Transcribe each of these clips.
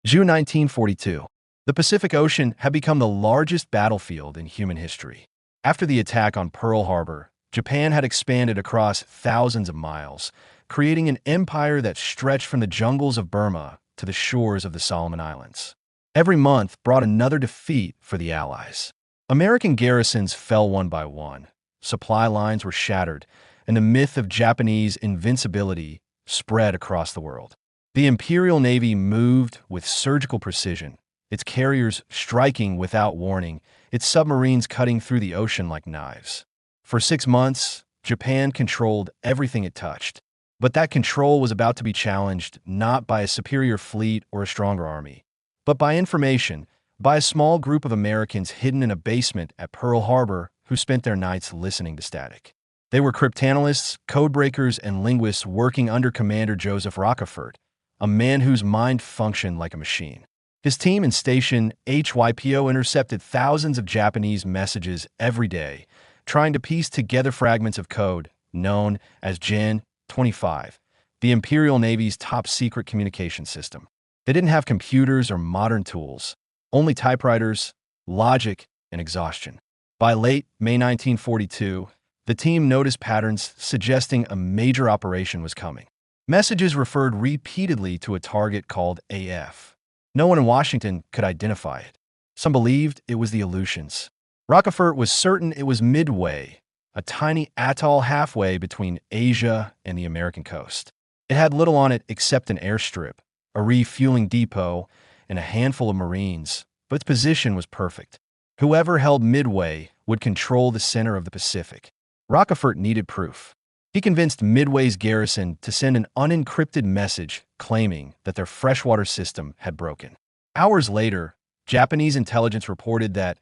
June 1942. The Pacific Ocean had become the largest battlefield in human history. After the attack on Pearl Harbor, Japan had expanded across thousands of miles, creating an empire that stretched from the jungles of Burma to the shores of the Solomon Islands. Every month brought another defeat for the Allies. American garrisons fell one by one, supply lines were shattered, and the myth of Japanese invincibility spread across the world. The Imperial Navy moved with surgical precision, its carriers striking without warning, its submarines cutting through the ocean like knives. For 6 months, Japan controlled everything it touched. But that control was about to be challenged not by a superior fleet or a stronger army, but by information, by a small group of Americans hidden in a basement at Pearl Harbor who spent their nights listening to static. They were cryptanalysts, codebreakers, and linguists working under Commander Joseph Rockefeller, a man whose mind functioned like a machine. His team in Station HYPO intercepted thousands of Japanese messages every day, trying to piece together fragments of code known as Gen 25, the Imperial Navy's top-secret communication system. They didn't have computers or modern tools, only typewriters, logic, and exhaustion. By late May 1942, the team noticed patterns suggesting a major operation was coming. Messages referred repeatedly to a target called AF. No one in Washington could identify it. Some believed it was the Aleutians. Rockefeller was certain it was Midway, a tiny atoll halfway between Asia and the American coast. It had little on it except an airstrip, a refueling depot, and a handful of Marines, but its position was perfect. Whoever held Midway would control the center of the Pacific. Rockefeller needed proof. He convinced Midway's garrison to send an unencrypted message claiming that their freshwater system had broken. Hours later, Japanese intelligence reported that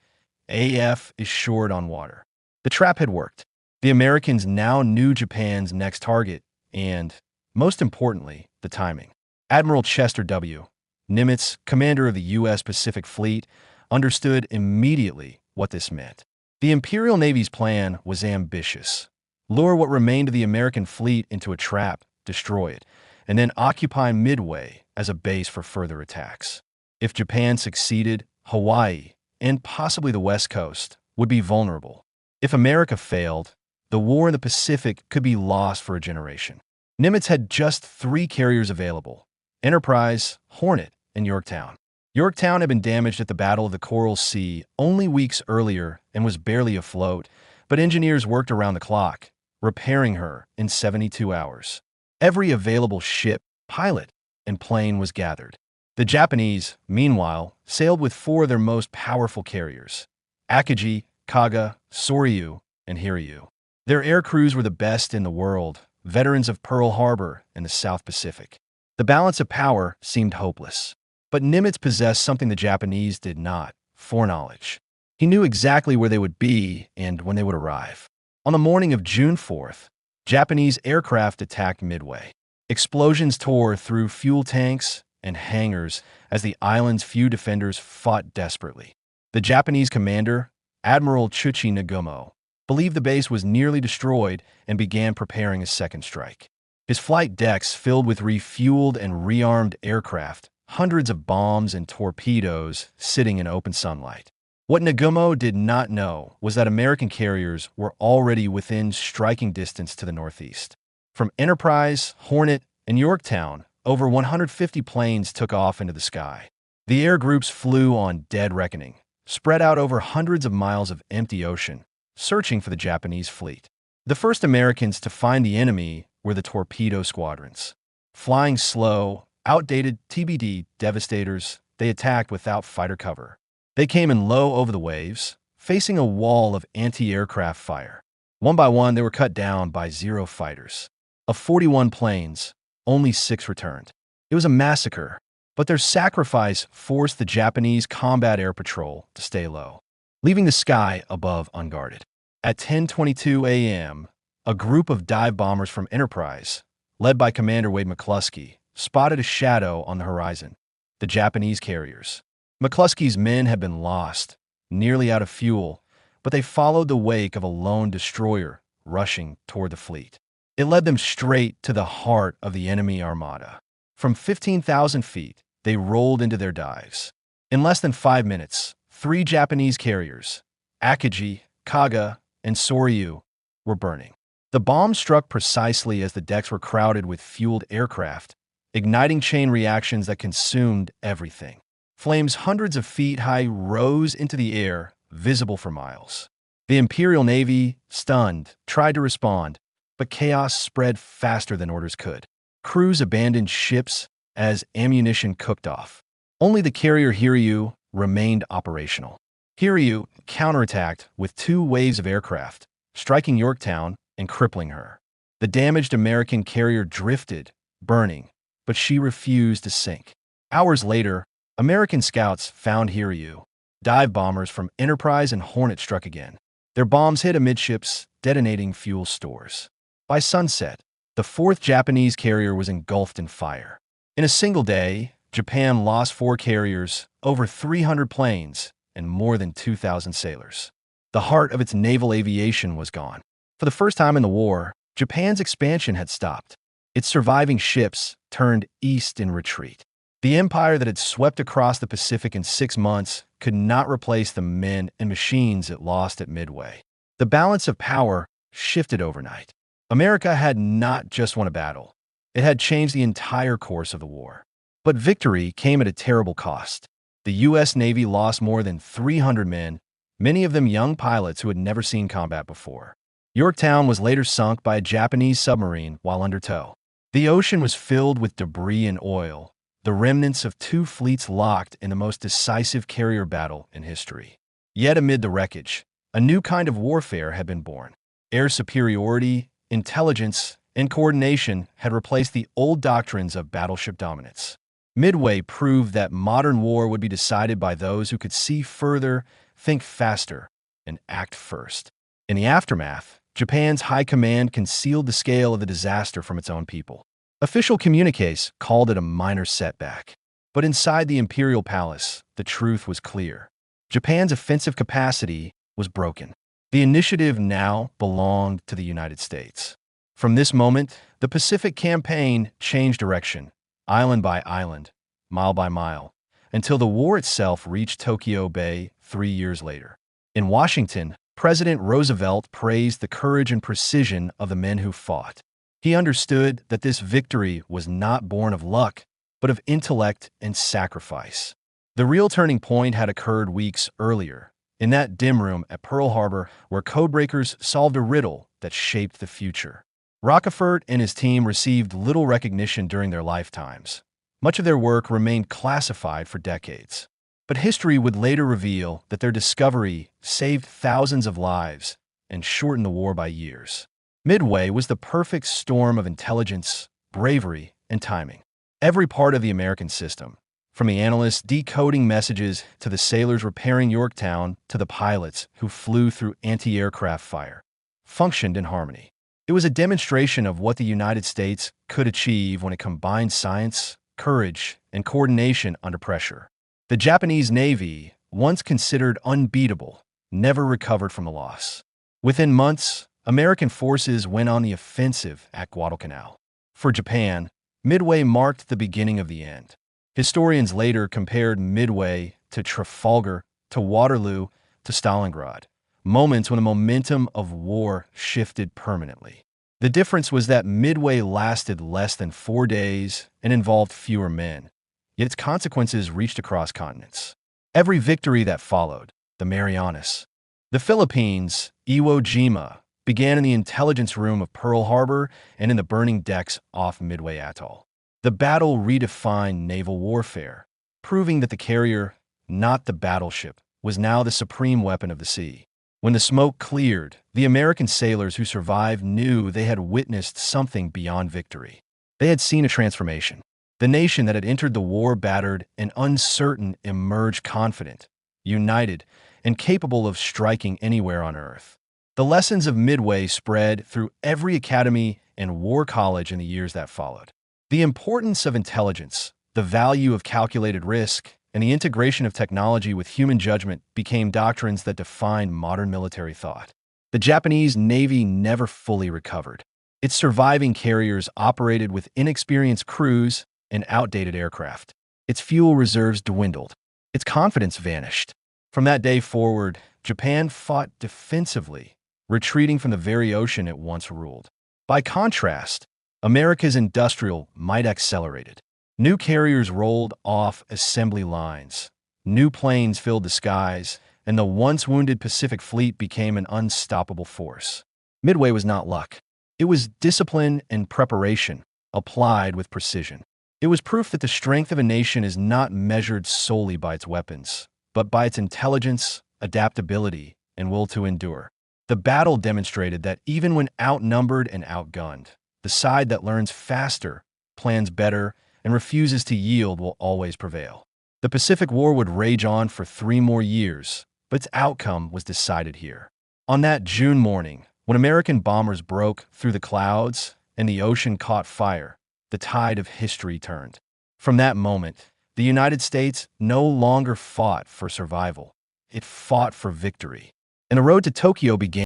AF is short on water. The trap had worked. The Americans now knew Japan's next target and, most importantly, the timing. Admiral Chester W. Nimitz, commander of the U.S. Pacific Fleet, understood immediately what this meant. The Imperial Navy's plan was ambitious. Lure what remained of the American fleet into a trap, destroy it, and then occupy Midway as a base for further attacks. If Japan succeeded, Hawaii, and possibly the West Coast, would be vulnerable. If America failed, the war in the Pacific could be lost for a generation. Nimitz had just 3 carriers available: Enterprise, Hornet, and Yorktown. Yorktown had been damaged at the Battle of the Coral Sea only weeks earlier and was barely afloat, but engineers worked around the clock, repairing her in 72 hours. Every available ship, pilot, and plane was gathered. The Japanese, meanwhile, sailed with 4 of their most powerful carriers: Akagi, Kaga, Soryu, and Hiryu. Their air crews were the best in the world, veterans of Pearl Harbor and the South Pacific. The balance of power seemed hopeless. But Nimitz possessed something the Japanese did not: foreknowledge. He knew exactly where they would be and when they would arrive. On the morning of June 4th, Japanese aircraft attacked Midway. Explosions tore through fuel tanks and hangars as the island's few defenders fought desperately. The Japanese commander, Admiral Chuchi Nagumo, believed the base was nearly destroyed and began preparing a second strike. His flight decks filled with refueled and rearmed aircraft, hundreds of bombs and torpedoes sitting in open sunlight. What Nagumo did not know was that American carriers were already within striking distance to the northeast. From Enterprise, Hornet, and Yorktown, over 150 planes took off into the sky. The air groups flew on dead reckoning, spread out over hundreds of miles of empty ocean, searching for the Japanese fleet. The first Americans to find the enemy were the torpedo squadrons. Flying slow, outdated TBD devastators, they attacked without fighter cover. They came in low over the waves, facing a wall of anti-aircraft fire. One by one, they were cut down by 0 fighters. Of 41 planes, only 6 returned. It was a massacre, but their sacrifice forced the Japanese Combat Air Patrol to stay low, leaving the sky above unguarded. At 10:22 a.m., a group of dive bombers from Enterprise, led by Commander Wade McCluskey, spotted a shadow on the horizon: the Japanese carriers. McCluskey's men had been lost, nearly out of fuel, but they followed the wake of a lone destroyer rushing toward the fleet. It led them straight to the heart of the enemy armada. From 15,000 feet, they rolled into their dives. In less than 5 minutes, 3 Japanese carriers, Akagi, Kaga, and Soryu, were burning. The bombs struck precisely as the decks were crowded with fueled aircraft, igniting chain reactions that consumed everything. Flames hundreds of feet high rose into the air, visible for miles. The Imperial Navy, stunned, tried to respond, but chaos spread faster than orders could. Crews abandoned ships as ammunition cooked off. Only the carrier Hiryu remained operational. Hiryu counterattacked with 2 waves of aircraft, striking Yorktown and crippling her. The damaged American carrier drifted, burning, but she refused to sink. Hours later, American scouts found Hiryu. Dive bombers from Enterprise and Hornet struck again. Their bombs hit amidships, detonating fuel stores. By sunset, the 4th Japanese carrier was engulfed in fire. In a single day, Japan lost 4 carriers, over 300 planes, and more than 2,000 sailors. The heart of its naval aviation was gone. For the first time in the war, Japan's expansion had stopped. Its surviving ships turned east in retreat. The empire that had swept across the Pacific in 6 months could not replace the men and machines it lost at Midway. The balance of power shifted overnight. America had not just won a battle. It had changed the entire course of the war. But victory came at a terrible cost. The U.S. Navy lost more than 300 men, many of them young pilots who had never seen combat before. Yorktown was later sunk by a Japanese submarine while under tow. The ocean was filled with debris and oil, the remnants of 2 fleets locked in the most decisive carrier battle in history. Yet amid the wreckage, a new kind of warfare had been born. Air superiority, intelligence, and coordination had replaced the old doctrines of battleship dominance. Midway proved that modern war would be decided by those who could see further, think faster, and act first. In the aftermath, Japan's high command concealed the scale of the disaster from its own people. Official communiques called it a minor setback. But inside the imperial palace, the truth was clear. Japan's offensive capacity was broken. The initiative now belonged to the United States. From this moment, the Pacific Campaign changed direction, island by island, mile by mile, until the war itself reached Tokyo Bay 3 years later. In Washington, President Roosevelt praised the courage and precision of the men who fought. He understood that this victory was not born of luck, but of intellect and sacrifice. The real turning point had occurred weeks earlier, in that dim room at Pearl Harbor where codebreakers solved a riddle that shaped the future. Rockefort and his team received little recognition during their lifetimes. Much of their work remained classified for decades. But history would later reveal that their discovery saved thousands of lives and shortened the war by years. Midway was the perfect storm of intelligence, bravery, and timing. Every part of the American system, from the analysts decoding messages to the sailors repairing Yorktown to the pilots who flew through anti-aircraft fire, functioned in harmony. It was a demonstration of what the United States could achieve when it combined science, courage, and coordination under pressure. The Japanese Navy, once considered unbeatable, never recovered from the loss. Within months, American forces went on the offensive at Guadalcanal. For Japan, Midway marked the beginning of the end. Historians later compared Midway to Trafalgar, to Waterloo, to Stalingrad, moments when the momentum of war shifted permanently. The difference was that Midway lasted less than 4 days and involved fewer men, yet its consequences reached across continents. Every victory that followed, the Marianas, the Philippines, Iwo Jima, began in the intelligence room of Pearl Harbor and in the burning decks off Midway Atoll. The battle redefined naval warfare, proving that the carrier, not the battleship, was now the supreme weapon of the sea. When the smoke cleared, the American sailors who survived knew they had witnessed something beyond victory. They had seen a transformation. The nation that had entered the war battered and uncertain emerged confident, united, and capable of striking anywhere on Earth. The lessons of Midway spread through every academy and war college in the years that followed. The importance of intelligence, the value of calculated risk, and the integration of technology with human judgment became doctrines that defined modern military thought. The Japanese Navy never fully recovered. Its surviving carriers operated with inexperienced crews and outdated aircraft. Its fuel reserves dwindled. Its confidence vanished. From that day forward, Japan fought defensively, retreating from the very ocean it once ruled. By contrast, America's industrial might accelerated. New carriers rolled off assembly lines. New planes filled the skies, and the once wounded Pacific Fleet became an unstoppable force. Midway was not luck. It was discipline and preparation, applied with precision. It was proof that the strength of a nation is not measured solely by its weapons, but by its intelligence, adaptability, and will to endure. The battle demonstrated that even when outnumbered and outgunned, the side that learns faster, plans better, and refuses to yield will always prevail. The Pacific War would rage on for 3 more years, but its outcome was decided here. On that June morning, when American bombers broke through the clouds and the ocean caught fire, the tide of history turned. From that moment, the United States no longer fought for survival. It fought for victory. And the road to Tokyo began.